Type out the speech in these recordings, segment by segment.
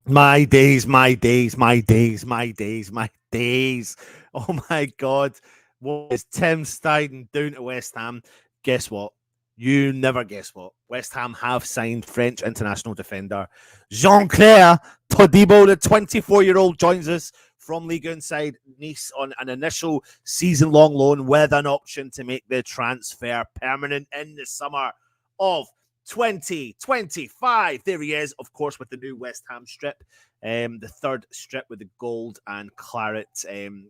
My days, my days, my days, my days, my days. Oh my God. What is Tim Steidten doing to West Ham? Guess what? You never guess what. West Ham have signed French international defender Jean-Clair Todibo, the 24-year-old, joins us from Ligue 1 side Nice on an initial season-long loan with an option to make the transfer permanent in the summer of 2025. There he is, of course, with the new West Ham strip, the third strip with the gold and claret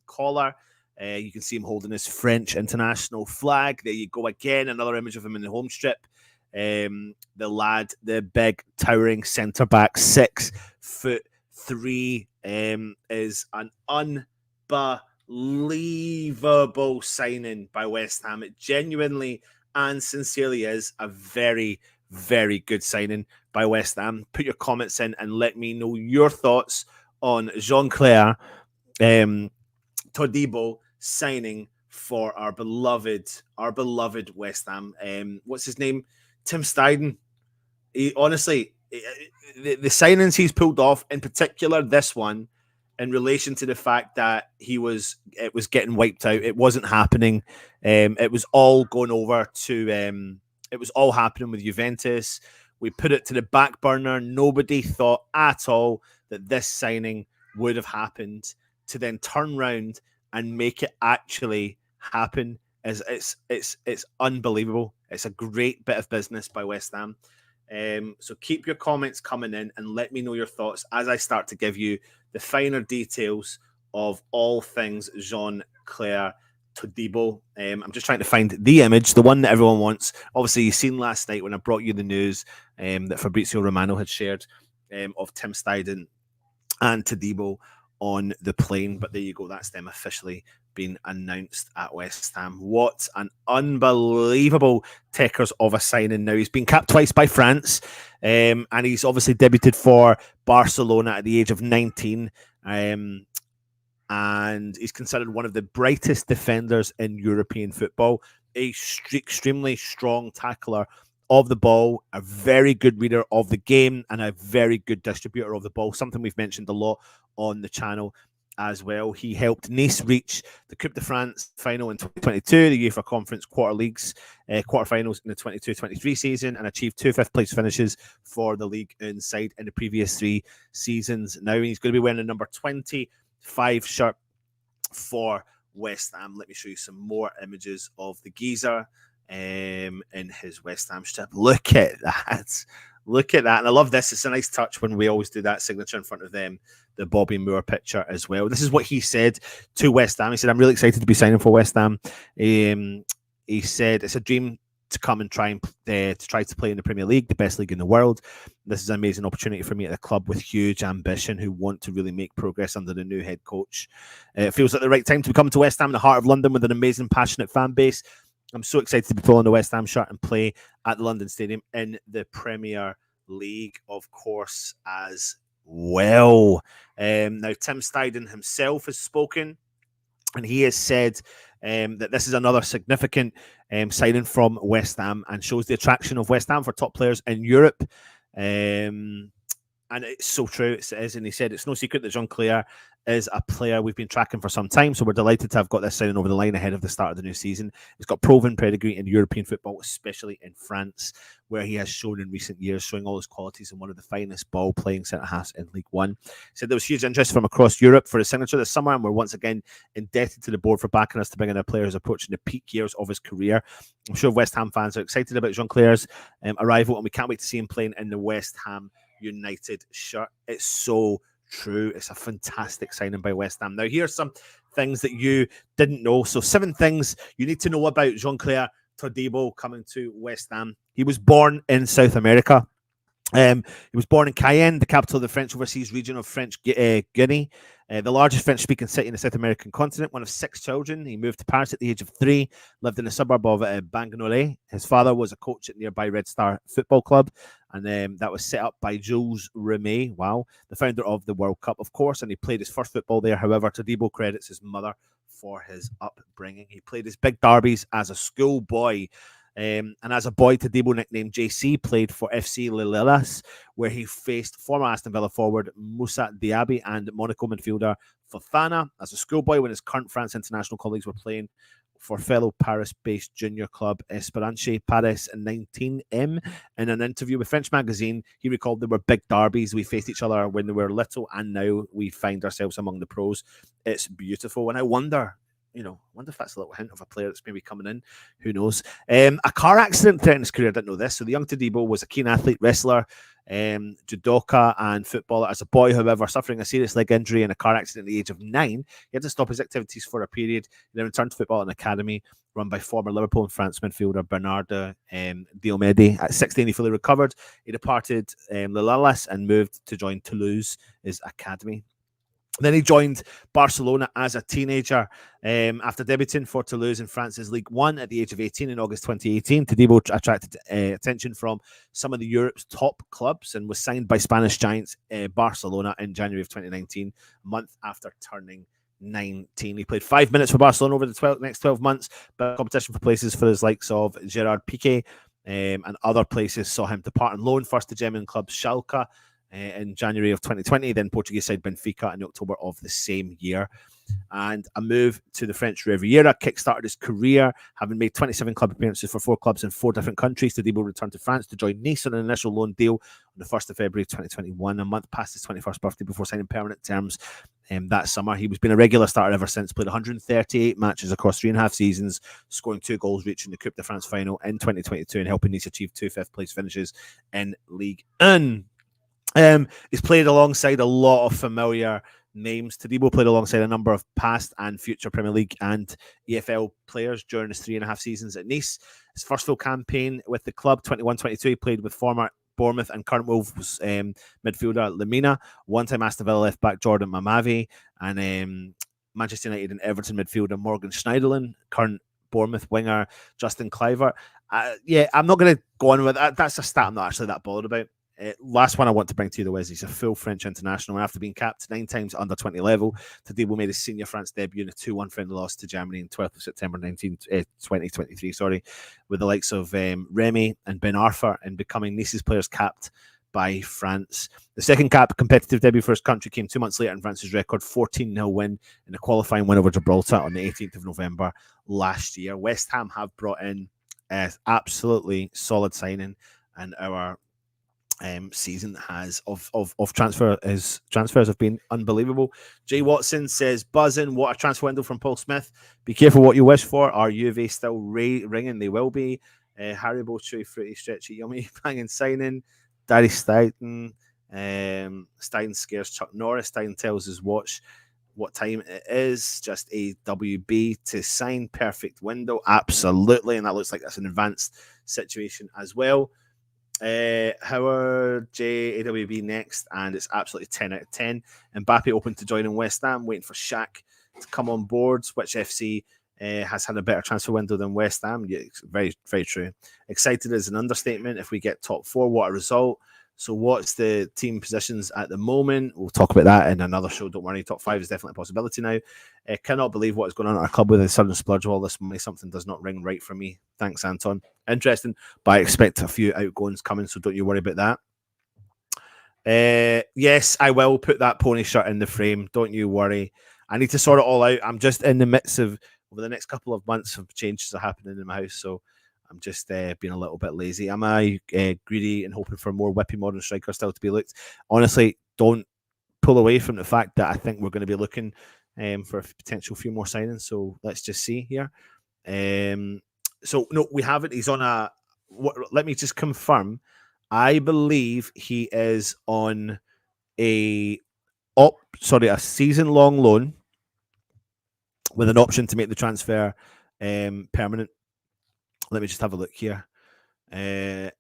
collar. You can see him holding his French international flag. There you go again, another image of him in the home strip. The lad, the big towering centre back, 6'3", is an unbelievable signing by West Ham. It genuinely and sincerely is a very, very good signing by West Ham. Put your comments in and let me know your thoughts on Jean-Clair Todibo signing for our beloved West Ham. What's his name? Tim Steidten. Honestly, the signings he's pulled off, in particular this one, in relation to the fact that it was getting wiped out. It wasn't happening. It was all going over to it was all happening with Juventus. We put it to the back burner. Nobody thought at all that this signing would have happened. To then turn round and make it actually happen it's unbelievable. It's a great bit of business by West Ham. So keep your comments coming in and let me know your thoughts as I start to give you the finer details of all things Jean-Clair Todibo. I'm just trying to find the image, the one that everyone wants. Obviously, you've seen last night when I brought you the news that Fabrizio Romano had shared of Tim Steidten and Todibo on the plane. But there you go. That's them officially being announced at West Ham. What an unbelievable takers of a signing now. He's been capped twice by France, and he's obviously debuted for Barcelona at the age of 19. And he's considered one of the brightest defenders in European football. A extremely strong tackler of the ball, a very good reader of the game, and a very good distributor of the ball, something we've mentioned a lot on the channel as well. He helped Nice reach the Coupe de France final in 2022, the UEFA Conference quarterfinals in the 22-23 season, and achieved 2 fifth-place finishes for the league inside in the previous 3 seasons. Now he's going to be wearing the number 25 shirt for West Ham. Let me show you some more images of the geezer in his West Ham strip. Look at that. Look at that. And I love this. It's a nice touch when we always do that signature in front of them, the Bobby Moore picture as well. This is what he said to West Ham. He said, I'm really excited to be signing for West Ham. He said, it's a dream to come and try to play in the Premier League, the best league in the world. This is an amazing opportunity for me at a club with huge ambition who want to really make progress under the new head coach. It feels like the right time to come to West Ham in the heart of London with an amazing, passionate fan base. I'm so excited to be pulling the West Ham shirt and play at the London Stadium in the Premier League, of course, as well. Now, Tim Steidten himself has spoken, and he has said that this is another significant signing from West Ham and shows the attraction of West Ham for top players in Europe. And it's so true, it is. And he said, it's no secret that Jean-Clair is a player we've been tracking for some time, so we're delighted to have got this signing over the line ahead of the start of the new season. He's got proven pedigree in European football, especially in France, where he has shown in recent years, showing all his qualities in one of the finest ball-playing centre-halves in League One. He said there was huge interest from across Europe for his signature this summer, and we're once again indebted to the board for backing us to bring in a player who's approaching the peak years of his career. I'm sure West Ham fans are excited about Jean-Clair's arrival, and we can't wait to see him playing in the West Ham United shirt. It's so true. It's a fantastic signing by West Ham. Now, here's some things that you didn't know. So 7 things you need to know about Jean-Clair Todibo coming to West Ham. He was born in South America. He was born in Cayenne, the capital of the French overseas region of French Guinea. The largest French-speaking city in the South American continent, one of 6 children. He moved to Paris at the age of 3, lived in the suburb of Bagnolet. His father was a coach at nearby Red Star Football Club, and that was set up by Jules Rimet, wow, the founder of the World Cup, of course, and he played his first football there. However, Todibo credits his mother for his upbringing. He played his big derbies as a schoolboy. And as a boy, Todibo, nicknamed JC, played for FC Lillelas, where he faced former Aston Villa forward Moussa Diaby and Monaco midfielder Fofana. As a schoolboy, when his current France international colleagues were playing for fellow Paris-based junior club Espérance Paris 19M. In an interview with French magazine, he recalled there were big derbies. We faced each other when we were little, and now we find ourselves among the pros. It's beautiful, and I wonder if that's a little hint of a player that's maybe coming in. Who knows? A car accident threatened his career. I didn't know this. So the young Todibo was a keen athlete, wrestler, judoka, and footballer. As a boy, however, suffering a serious leg injury in a car accident at the age of 9, he had to stop his activities for a period. He then returned to football at an academy run by former Liverpool and France midfielder Bernardo Diomede. At 16, he fully recovered. He departed Lillelas and moved to join Toulouse, his academy. Then he joined Barcelona as a teenager. After debuting for Toulouse in France's League One at the age of 18 in August 2018, Todibo attracted attention from some of Europe's top clubs and was signed by Spanish giants Barcelona in January of 2019, a month after turning 19. He played 5 minutes for Barcelona over the next 12 months, but competition for places for his likes of Gerard Piqué and other places saw him depart on loan, first to German club Schalke in January of 2020, then Portuguese side Benfica in October of the same year. And a move to the French Riviera kickstarted his career, having made 27 club appearances for 4 clubs in 4 different countries. Todibo returned to France to join Nice on an initial loan deal on the 1st of February 2021, a month past his 21st birthday, before signing permanent terms that summer. He was been a regular starter ever since, played 138 matches across 3.5 seasons, scoring 2 goals, reaching the Coupe de France final in 2022 and helping Nice achieve 2 fifth-place finishes in Ligue 1. He's played alongside a lot of familiar names. Todibo played alongside a number of past and future Premier League and EFL players during his 3.5 seasons at Nice. His first full campaign with the club, 21-22, he played with former Bournemouth and current Wolves midfielder Lemina, one-time Aston Villa left-back Jordan Mamavi, and Manchester United and Everton midfielder Morgan Schneiderlin, current Bournemouth winger Justin Kluivert. I'm not going to go on with that. That's a stat I'm not actually that bothered about. Last one I want to bring to you, though, is he's a full French international. After being capped 9 times under 20 level, Todibo made his senior France debut in a 2-1 friendly loss to Germany on 12th of September 2023, with the likes of Remy and Ben Arfa, and becoming Nice's players capped by France. The second competitive debut for his country came 2 months later in France's record 14-0 win in a qualifying win over Gibraltar on the 18th of November last year. West Ham have brought in absolutely solid signing, and our season has of transfers have been unbelievable. Jay Watson says, buzzing, what a transfer window from Paul Smith. Be careful what you wish for. Are UV still ringing? They will be. Haribo, chewy, fruity, stretchy, yummy, banging signing. Daddy Stein scares Chuck Norris. Stein tells his watch what time it is. Just a WB to sign. Perfect window. Absolutely. And that looks like that's an advanced situation as well. Howard J AWB next, and it's absolutely 10 out of 10. Mbappe open to joining West Ham, waiting for Shaq to come on board. Which FC has had a better transfer window than West Ham? Yeah, very, very true. Excited is an understatement. If we get top 4, what a result. So what's the team positions at the moment? We'll talk about that in another show. Don't worry, top 5 is definitely a possibility now. I cannot believe what is going on at our club with a sudden splurge of all this money. Something does not ring right for me. Thanks, Anton. Interesting, but I expect a few outgoings coming, so don't you worry about that. Yes, I will put that pony shirt in the frame. Don't you worry. I need to sort it all out. I'm just in the midst of, over the next couple of months, of changes are happening in my house, so I'm just being a little bit lazy. Am I greedy and hoping for more whippy modern striker still to be looked? Honestly, don't pull away from the fact that I think we're going to be looking for a potential few more signings. So let's just see here. So no, we haven't. He's on a. Let me just confirm. I believe he is on a season-long loan with an option to make the transfer permanent. Let me just have a look here. In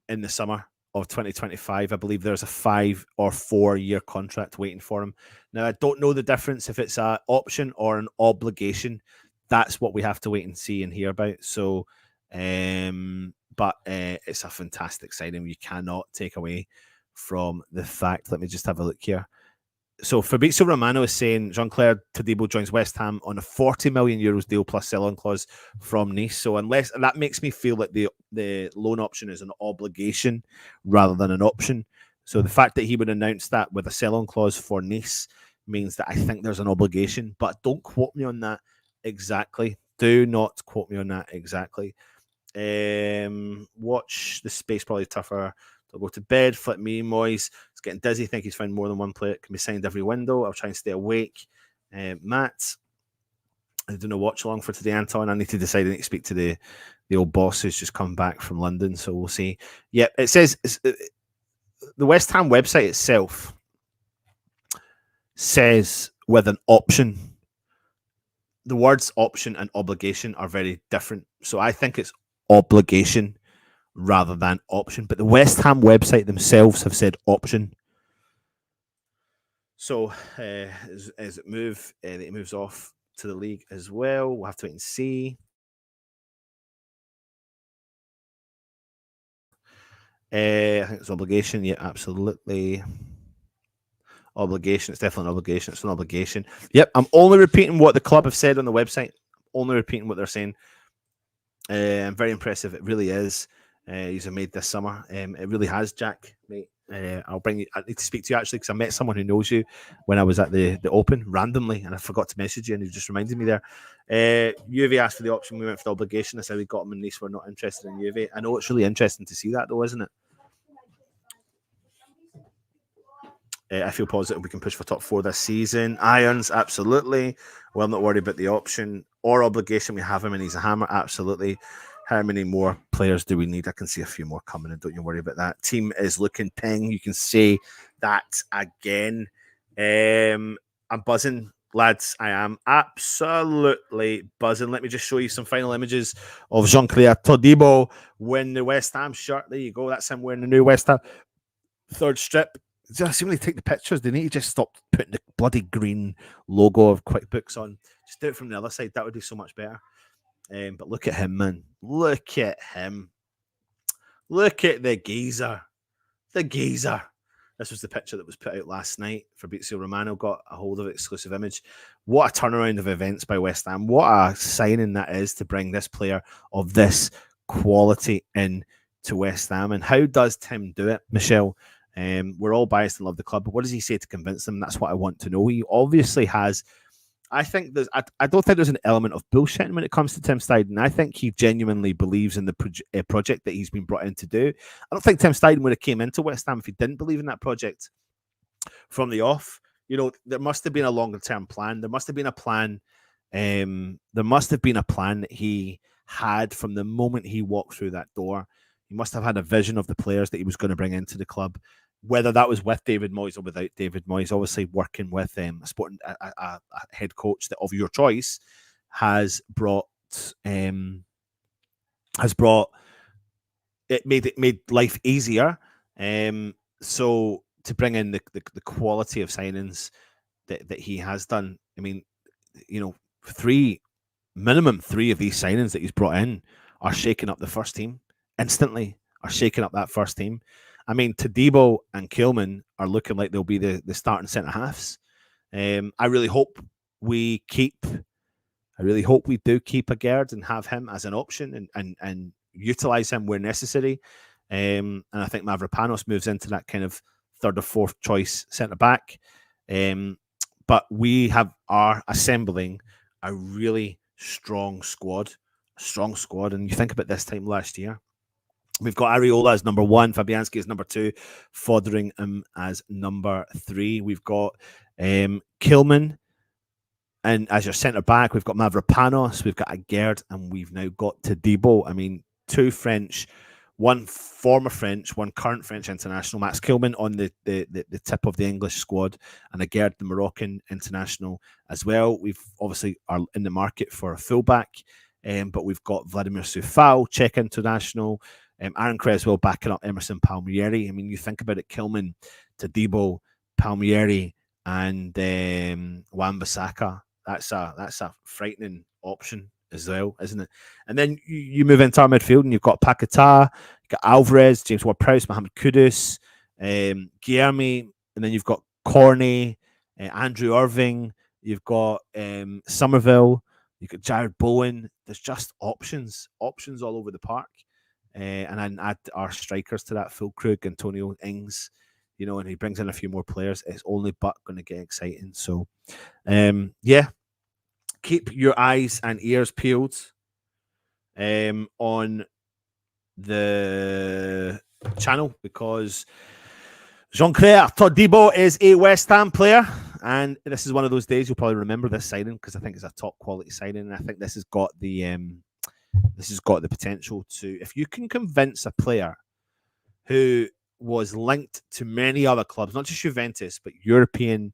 the summer of 2025. I believe there's a 5 or 4 year contract waiting for him. Now, I don't know the difference if it's an option or an obligation. That's what we have to wait and see and hear about. So, but it's a fantastic signing. You cannot take away from the fact. Let me just have a look here. So Fabrizio Romano is saying Jean-Clair Todibo joins West Ham on a 40 million euros deal plus sell-on clause from Nice. So unless, and that makes me feel like the loan option is an obligation rather than an option. So the fact that he would announce that with a sell-on clause for Nice means that I think there's an obligation, but don't quote me on that exactly. Do not quote me on that exactly. Watch the space, probably tougher. I'll go to bed, flip me, Moyes. It's getting dizzy. Think he's found more than one player that can be signed every window. I'll try and stay awake. Matt, I don't know watch along for today, Anton. I need to decide. I need to speak to the old boss who's just come back from London, so we'll see. Yeah, it says the West Ham website itself says with an option. The words option and obligation are very different. So I think it's obligation rather than option. But the West Ham website themselves have said option. So as it moves off to the league as well, we'll have to wait and see. I think it's obligation. Yeah, absolutely. Obligation. It's definitely an obligation. It's an obligation. Yep. I'm only repeating what the club have said on the website. Only repeating what they're saying. Very impressive. It really is. He's made this summer. It really has, Jack, mate. I'll bring you. I need to speak to you actually because I met someone who knows you when I was at the Open randomly, and I forgot to message you, and you just reminded me there. Juve asked for the option. We went for the obligation. I said we got him, and Nice were not interested in Juve. I know it's really interesting to see that, though, isn't it? I feel positive we can push for top 4 this season. Irons, absolutely. Well, I'm not worried about the option or obligation. We have him, and he's a hammer. Absolutely. How many more players do we need? I can see a few more coming in. Don't you worry about that. Team is looking ping. You can say that again. I'm buzzing, lads. I am absolutely buzzing. Let me just show you some final images of Jean-Clair Todibo wearing the West Ham shirt. There you go. That's him wearing the new West Ham third strip. Just simply take the pictures. They need to just stop putting the bloody green logo of QuickBooks on. Just do it from the other side. That would be so much better. But look at him, man. Look at him. Look at the geezer. The geezer. This was the picture that was put out last night. Fabrizio Romano got a hold of it, exclusive image. What a turnaround of events by West Ham. What a signing that is to bring this player of this quality in to West Ham. And how does Tim do it, Michelle? We're all biased and love the club, but what does he say to convince them? That's what I want to know. He obviously has. I think there's. I don't think there's an element of bullshitting when it comes to Tim Steidten. I think he genuinely believes in the project that he's been brought in to do. I don't think Tim Steidten would have came into West Ham if he didn't believe in that project from the off. You know, there must have been a longer term plan. There must have been a plan. There must have been a plan that he had from the moment he walked through that door. He must have had a vision of the players that he was going to bring into the club. Whether that was with David Moyes or without David Moyes, obviously working with a head coach that of your choice has brought it made life easier. So to bring in the quality of signings that he has done, I mean, you know, minimum three of these signings that he's brought in are shaking up the first team instantly. Are shaking up that first team. I mean, Todibo and Kilman are looking like they'll be the starting centre halves. I really hope we do keep a Gerd and have him as an option and utilize him where necessary. And I think Mavropanos moves into that kind of third or fourth choice centre back. But we are assembling a really strong squad. And you think about this time last year. We've got Areola as number 1, Fabianski as number 2, Fotheringham as number 3. We've got Kilman, and as your centre back, we've got Mavropanos, we've got Agerd, and we've now got Todibo. I mean, 2 French, 1 former French, 1 current French international. Max Kilman on the tip of the English squad, and Agerd, the Moroccan international as well. We've obviously are in the market for a fullback, but we've got Vladimir Soufal, Czech international. Aaron Creswell backing up Emerson Palmieri. I mean, you think about it, Kilman, Todibo, Palmieri, and Wan-Bissaka. That's a frightening option as well, isn't it? And then you move into our midfield and you've got Paquetá, you've got Alvarez, James Ward-Prowse, Mohamed Kudus, Guilherme, and then you've got Corney, Andrew Irving, you've got Somerville, you've got Jared Bowen. There's just options all over the park. And then add our strikers to that, Fulkrug, Antonio Ings, and he brings in a few more players. It's only but going to get exciting. So, yeah, keep your eyes and ears peeled on the channel, because Jean-Clair Todibo is a West Ham player, and this is one of those days you'll probably remember this signing, because I think it's a top quality signing, and I think this has got the potential to, if you can convince a player who was linked to many other clubs, not just Juventus, but European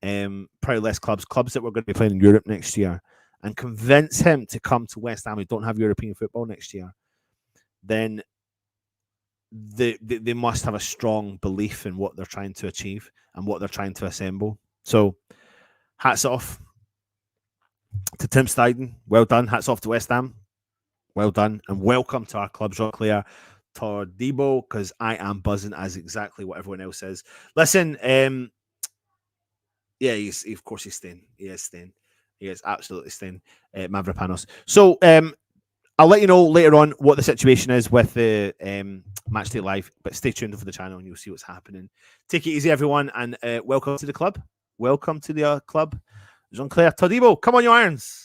probably less clubs that we're going to be playing in Europe next year, and convince him to come to West Ham who don't have European football next year, then they must have a strong belief in what they're trying to achieve and what they're trying to assemble. So hats off to Tim Steiden. Well done. Hats off to West Ham. Well done. And welcome to our club, Jean-Clair Todibo, because I am buzzing as exactly what everyone else says. Listen, yeah, of course he's staying. He is staying. He is absolutely staying, Mavropanos. So I'll let you know later on what the situation is with the Matchday Live, but stay tuned for the channel and you'll see what's happening. Take it easy, everyone, and welcome to the club. Welcome to the club, Jean-Clair Todibo. Come on, you Irons.